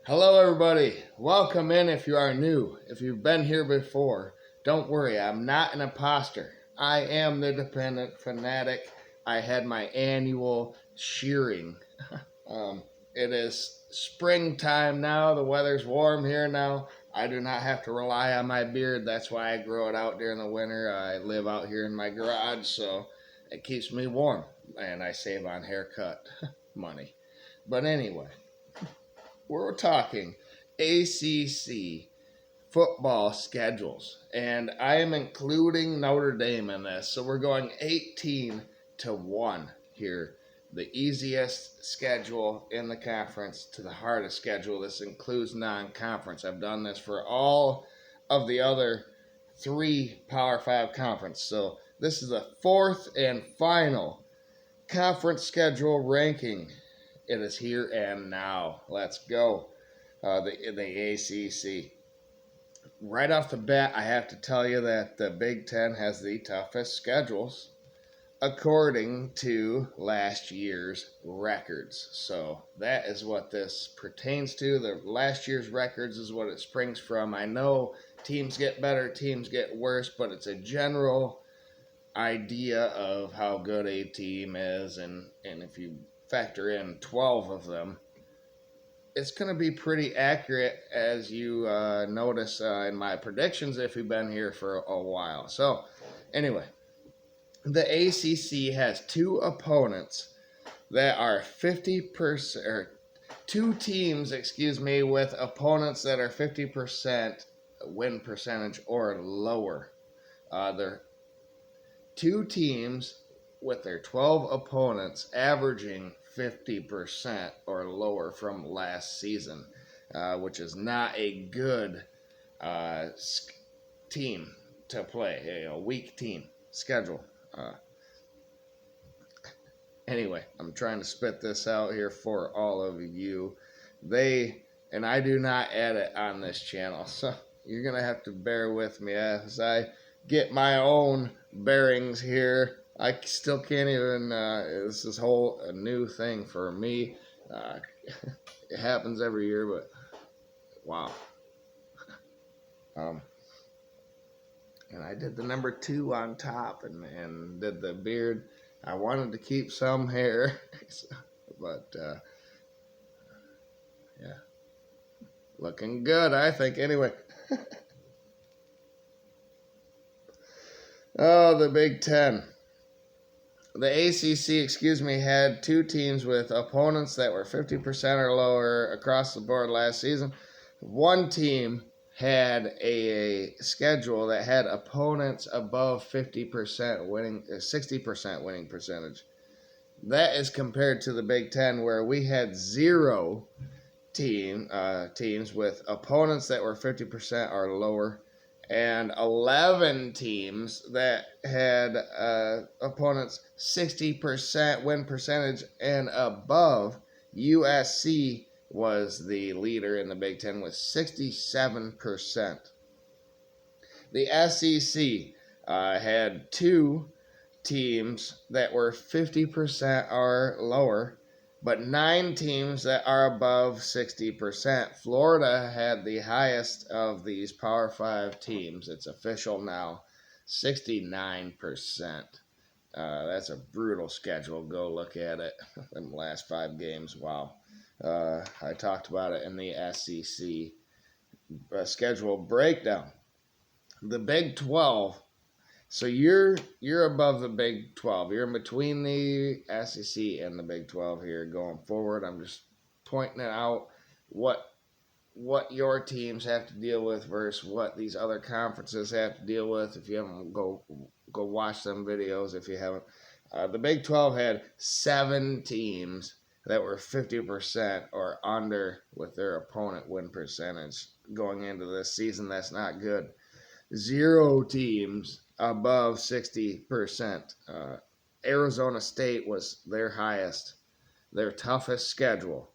Hello, everybody. Welcome in if you are new. If you've been here before, don't worry, I'm not an imposter. I am the dependent fanatic. I had my annual shearing. Um, it is springtime now. The weather's warm here now. I do not have to rely on my beard. That's why I grow it out during the winter. I live out here in my garage, so it keeps me warm, and I save on haircut money. But anyway, we're talking ACC football schedules, and I am including Notre Dame in this. So we're going 18-1 here. The easiest schedule in the conference to the hardest schedule. This includes non-conference. I've done this for all of the other three Power 5 conference. So this is the fourth and final conference schedule ranking. It is here and now. Let's go. The ACC. Right off the bat, I have to tell you that the Big Ten has the toughest schedules according to last year's records. So that is what this pertains to. The last year's records is what it springs from. I know teams get better, teams get worse, but it's a general idea of how good a team is, and if you factor in 12 of them, it's going to be pretty accurate, as you notice in my predictions if you've been here for a while. So anyway, the ACC has two opponents that are 50%, or two teams, with opponents that are 50% win percentage or lower. They're two teams with their 12 opponents averaging 50% or lower from last season, which is not a good team to play, a weak team schedule. Anyway, I'm trying to spit this out here for all of you. And I do not edit on this channel, so you're going to have to bear with me as I get my own bearings here. I still can't even, this is a new thing for me. It happens every year, but wow. And I did the number 2 on top and did the beard. I wanted to keep some hair, but yeah, looking good, I think. Anyway. Oh, the Big Ten. The ACC, had two teams with opponents that were 50% or lower across the board last season. One team had a schedule that had opponents above 50% winning, 60% winning percentage. That is compared to the Big Ten, where we had zero teams with opponents that were 50% or lower, and 11 teams that had opponents 60% win percentage and above. USC was the leader in the Big Ten with 67%. The SEC had two teams that were 50% or lower, but 9 teams that are above 60%. Florida had the highest of these Power 5 teams. It's official now, 69%. That's a brutal schedule. Go look at it in the last 5 games. Wow. I talked about it in the SEC schedule breakdown. The Big 12. So you're above the Big 12. You're in between the SEC and the Big 12 here going forward. I'm just pointing it out what your teams have to deal with versus what these other conferences have to deal with. If you haven't, go watch them videos if you haven't. The Big 12 had 7 teams that were 50% or under with their opponent win percentage going into this season. That's not good. 0 teams above 60%. Arizona State was their highest, their toughest schedule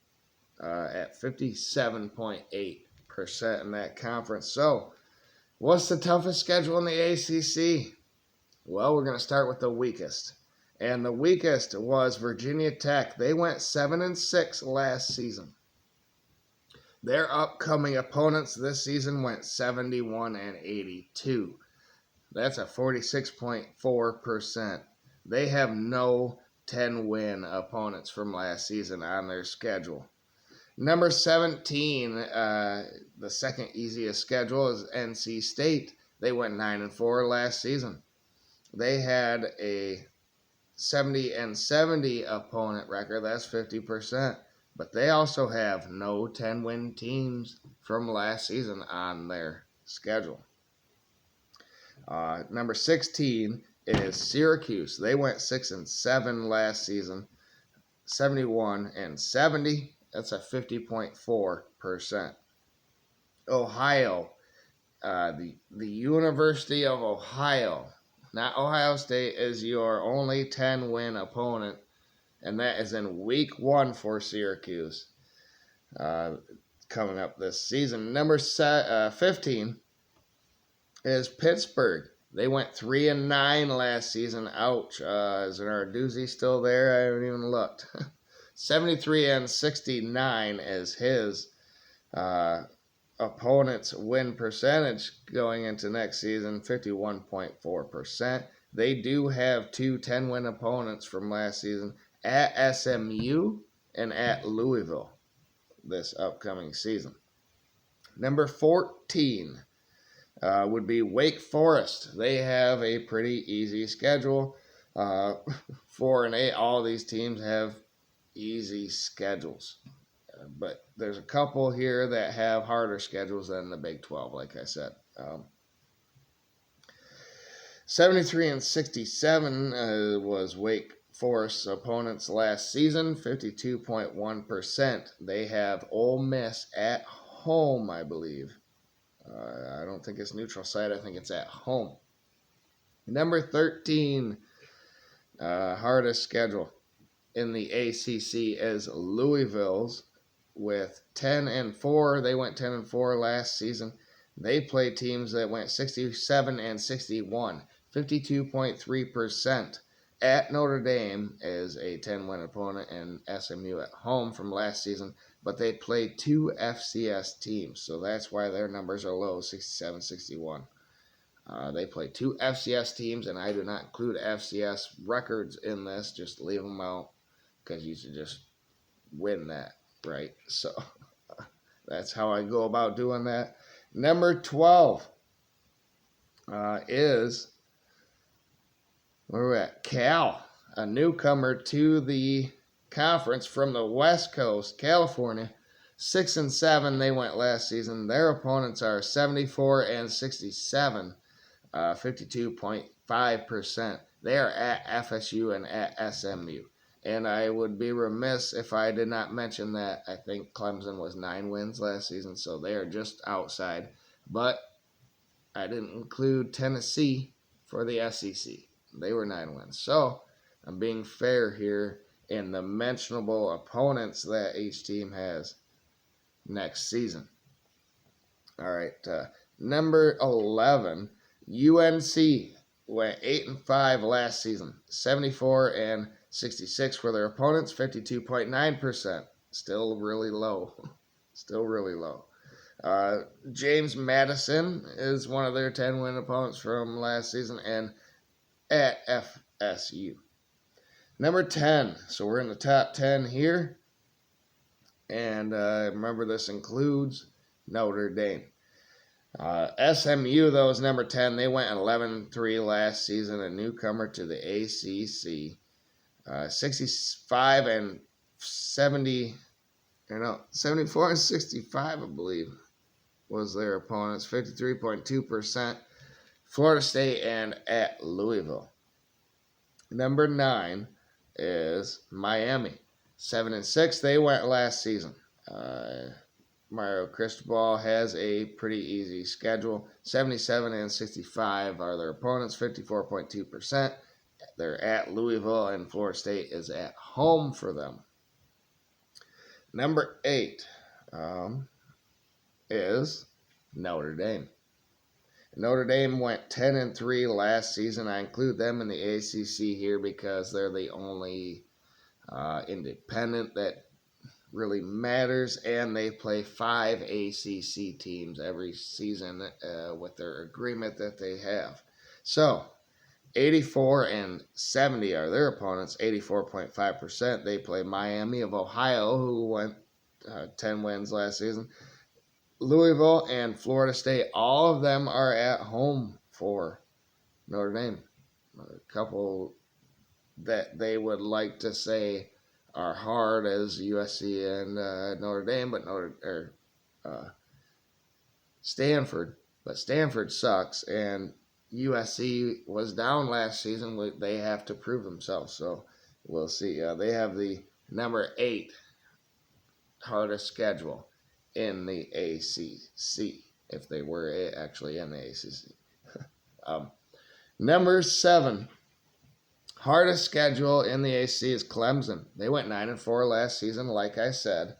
at 57.8% in that conference. So, what's the toughest schedule in the ACC? Well, we're going to start with the weakest. And the weakest was Virginia Tech. They went 7-6 last season. Their upcoming opponents this season went 71-82. That's a 46.4%. They have no 10-win opponents from last season on their schedule. Number 17, the second easiest schedule is NC State. They went 9-4 last season. They had a 70-70 opponent record. That's 50%. But they also have no 10-win teams from last season on their schedule. Number 16 is Syracuse. They went 6-7 last season, 71-70. That's a 50.4%. Ohio, the University of Ohio, not Ohio State, is your only 10-win opponent, and that is in week 1 for Syracuse coming up this season. Number 15 is Pittsburgh. They went 3-9 last season. Ouch. Is Narduzzi still there? I haven't even looked. 73-69 is his opponent's win percentage going into next season, 51.4%. They do have 2 10-win opponents from last season at SMU and at Louisville this upcoming season. Number 14 would be Wake Forest. They have a pretty easy schedule. 4-8, all these teams have easy schedules. But there's a couple here that have harder schedules than the Big 12, like I said. 73-67 was Wake Forest's opponents last season, 52.1%. They have Ole Miss at home, I believe. I don't think it's neutral site. I think it's at home. Number 13, hardest schedule in the ACC is Louisville's with 10-4. They went 10-4 last season. They played teams that went 67-61, 52.3%. At Notre Dame is a 10-win opponent and SMU at home from last season, but they played 2 FCS teams, so that's why their numbers are low, 67-61. They play 2 FCS teams, and I do not include FCS records in this, just leave them out because you should just win that, right? So that's how I go about doing that. Number 12 is, where are we at? Cal, a newcomer to the conference from the West Coast, California. 6-7 they went last season. Their opponents are 74-67, 52.5%. They are at FSU and at SMU. And I would be remiss if I did not mention that I think Clemson was 9 wins last season, so they are just outside. But I didn't include Tennessee for the SEC. They were 9 wins. So I'm being fair here in the mentionable opponents that each team has next season. All right, number 11, UNC went 8-5 last season, 74-66 for their opponents, 52.9%. Still really low. Still really low. James Madison is one of their 10-win opponents from last season, and at FSU. Number 10. So we're in the top 10 here. And remember, this includes Notre Dame. SMU, though, is number 10. They went 11-3 last season, a newcomer to the ACC. 74-65, I believe, was their opponents. 53.2%. Florida State and at Louisville. Number 9 is Miami. 7-6 they went last season. Mario Cristobal has a pretty easy schedule. 77-65 are their opponents, 54.2%. They're at Louisville, and Florida State is at home for them. Number 8 is Notre Dame. Notre Dame went 10-3 last season. I include them in the ACC here because they're the only independent that really matters, and they play 5 ACC teams every season with their agreement that they have. So 84 and 70 are their opponents. 84.5%. They play Miami of Ohio, who went 10 wins last season. Louisville and Florida State, all of them are at home for Notre Dame. A couple that they would like to say are hard as USC and Notre Dame, but Stanford. But Stanford sucks, and USC was down last season. They have to prove themselves, so we'll see. They have the number 8 hardest schedule in the ACC, if they were actually in the ACC. Number 7 hardest schedule in the ACC is Clemson. They went 9-4 last season, like I said.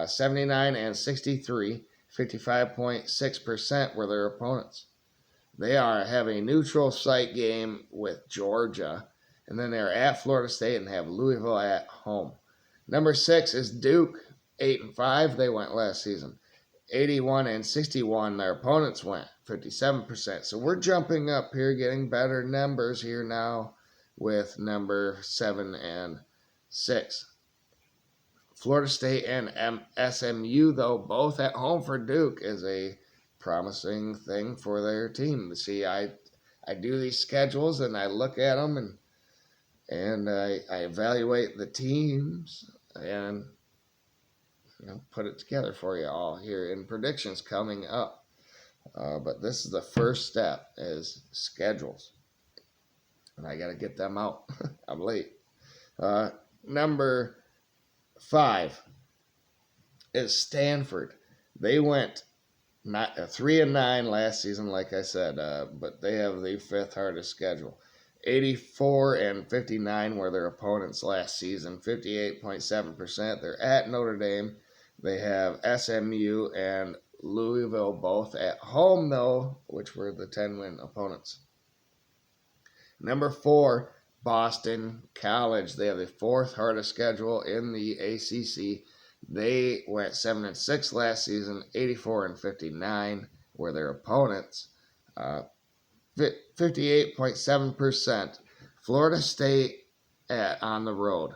79 and 63, 55.6% were their opponents. They have a neutral site game with Georgia, and then they're at Florida State and have Louisville at home. Number 6 is Duke, 8-5. They went last season. 81 and 61. Their opponents went 57%. So we're jumping up here, getting better numbers here now with number 7 and 6. Florida State and SMU, though, both at home for Duke, is a promising thing for their team. See, I do these schedules and I look at them and I evaluate the teams and put it together for you all here in predictions coming up. But this is the first step, is schedules, and I got to get them out. I'm late. Number 5 is Stanford. They went 3-9 last season, like I said, but they have the 5th hardest schedule. 84 and 59 were their opponents last season. 58.7%. They're at Notre Dame. They have SMU and Louisville both at home, though, which were the 10-win opponents. Number 4, Boston College. They have the 4th hardest schedule in the ACC. They went 7-6 last season. 84 and 59 were their opponents. 58.7%. Florida State on the road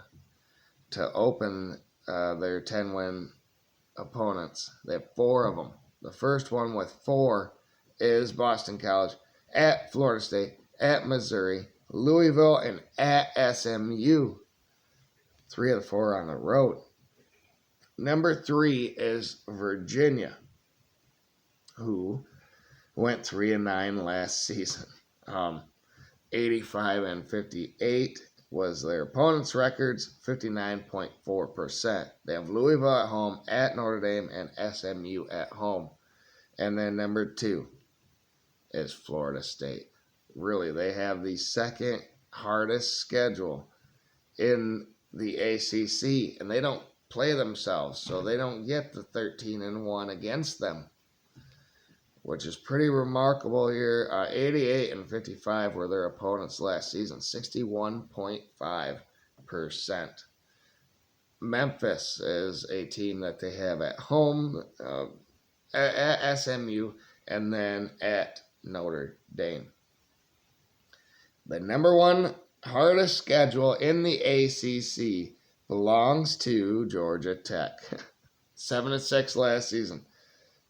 to open their 10-win opponents. They have 4 of them. The first one with 4 is Boston College, at Florida State, at Missouri, Louisville, and at SMU. 3 of the 4 on the road. Number 3 is Virginia, who went 3-9 last season. 85 and 58 was their opponents' records, 59.4%. They have Louisville at home, at Notre Dame, and SMU at home. And then number 2 is Florida State. Really, they have the 2nd hardest schedule in the ACC, and they don't play themselves, so they don't get the 13-1 against them, which is pretty remarkable here. 88 and 55 were their opponents last season, 61.5%. Memphis is a team that they have at home, at SMU, and then at Notre Dame. The number 1 hardest schedule in the ACC belongs to Georgia Tech. 7-6 last season.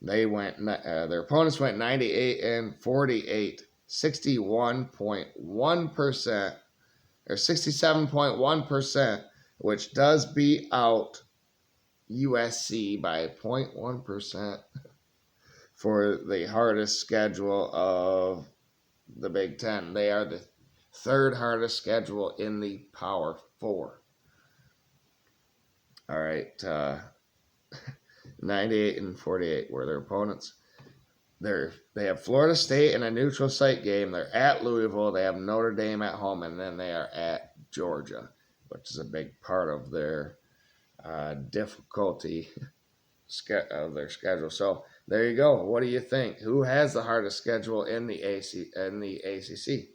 They went. Their opponents went 98 and 48, 61.1%, or 67.1%, which does beat out USC by 0.1% for the hardest schedule of the Big Ten. They are the 3rd hardest schedule in the Power 4. All right. 98 and 48 were their opponents. They have Florida State in a neutral site game. They're at Louisville. They have Notre Dame at home, and then they are at Georgia, which is a big part of their difficulty of their schedule. So there you go. What do you think? Who has the hardest schedule in the ACC?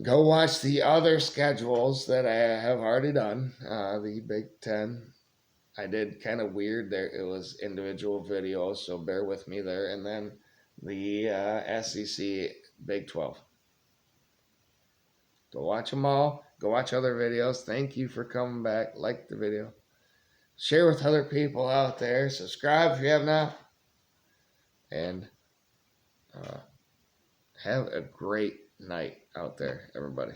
Go watch the other schedules that I have already done. The Big Ten I did kind of weird there. It was individual videos, so bear with me there. And then the SEC Big 12. Go watch them all. Go watch other videos. Thank you for coming back. Like the video. Share with other people out there. Subscribe if you have not. And have a great night out there, everybody.